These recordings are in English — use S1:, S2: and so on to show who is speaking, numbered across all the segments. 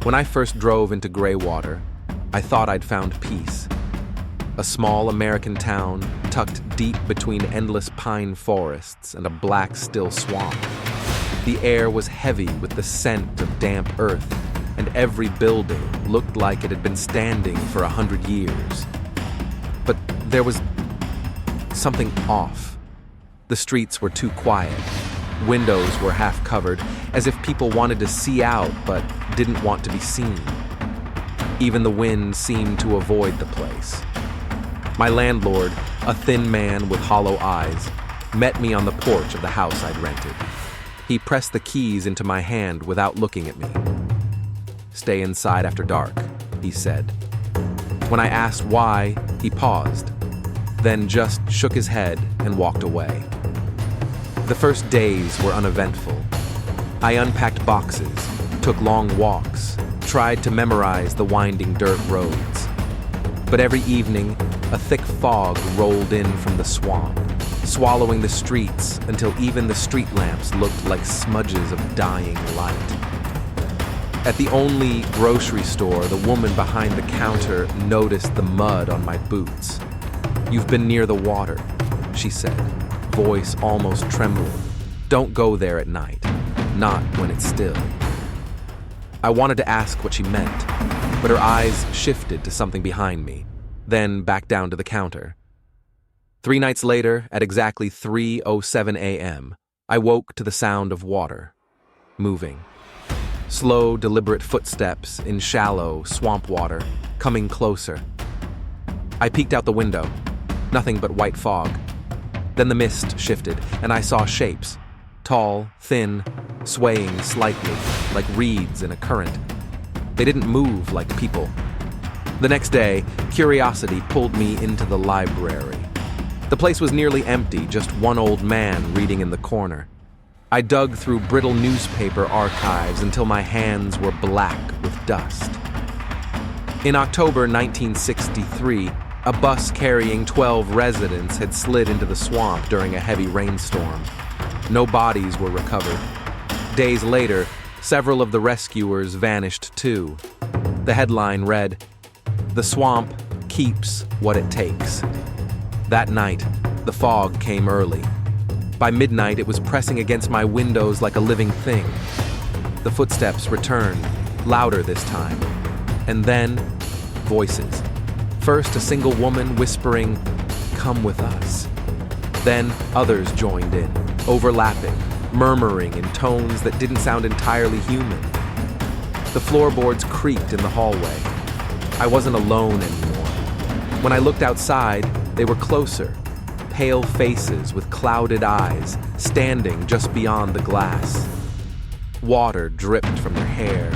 S1: When I first drove into Greywater, I thought I'd found peace. A small American town tucked deep between endless pine forests and a black, still swamp. The air was heavy with the scent of damp earth, and every building looked like it had been standing for 100 years. But there was something off. The streets were too quiet. Windows were half covered, as if people wanted to see out but didn't want to be seen. Even the wind seemed to avoid the place. My landlord, a thin man with hollow eyes, met me on the porch of the house I'd rented. He pressed the keys into my hand without looking at me. "Stay inside after dark," he said. When I asked why, he paused, then just shook his head and walked away. The first days were uneventful. I unpacked boxes, took long walks, tried to memorize the winding dirt roads. But every evening, a thick fog rolled in from the swamp, swallowing the streets until even the street lamps looked like smudges of dying light. At the only grocery store, the woman behind the counter noticed the mud on my boots. "You've been near the water," she said, voice almost trembling. "Don't go there at night, not when it's still." I wanted to ask what she meant, but her eyes shifted to something behind me, then back down to the counter. 3 nights later, at exactly 3:07 a.m., I woke to the sound of water, moving. Slow, deliberate footsteps in shallow, swamp water, coming closer. I peeked out the window, nothing but white fog. Then the mist shifted, and I saw shapes, tall, thin, swaying slightly, like reeds in a current. They didn't move like people. The next day, curiosity pulled me into the library. The place was nearly empty, just one old man reading in the corner. I dug through brittle newspaper archives until my hands were black with dust. In October 1963, a bus carrying 12 residents had slid into the swamp during a heavy rainstorm. No bodies were recovered. Days later, several of the rescuers vanished too. The headline read, "The swamp keeps what it takes." That night, the fog came early. By midnight, it was pressing against my windows like a living thing. The footsteps returned, louder this time. And then, voices. First, a single woman whispering, "Come with us." Then, others joined in, overlapping, murmuring in tones that didn't sound entirely human. The floorboards creaked in the hallway. I wasn't alone anymore. When I looked outside, they were closer. Pale faces with clouded eyes, standing just beyond the glass. Water dripped from their hair,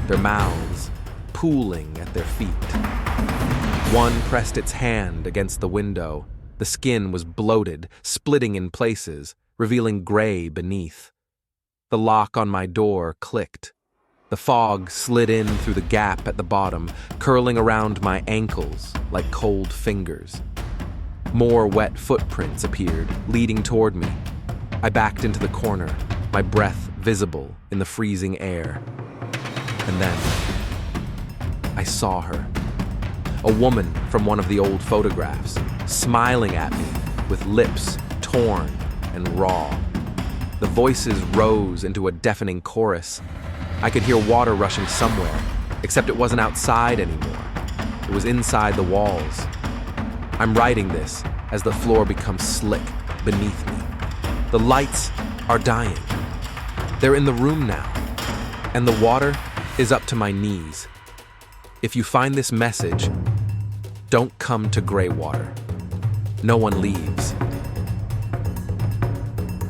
S1: their mouths, pooling at their feet. One pressed its hand against the window. The skin was bloated, splitting in places, revealing gray beneath. The lock on my door clicked. The fog slid in through the gap at the bottom, curling around my ankles like cold fingers. More wet footprints appeared, leading toward me. I backed into the corner, my breath visible in the freezing air. And then, I saw her. A woman from one of the old photographs, smiling at me with lips torn and raw. The voices rose into a deafening chorus. I could hear water rushing somewhere, except it wasn't outside anymore. It was inside the walls. I'm writing this as the floor becomes slick beneath me. The lights are dying. They're in the room now, and the water is up to my knees. If you find this message, don't come to Greywater. No one leaves.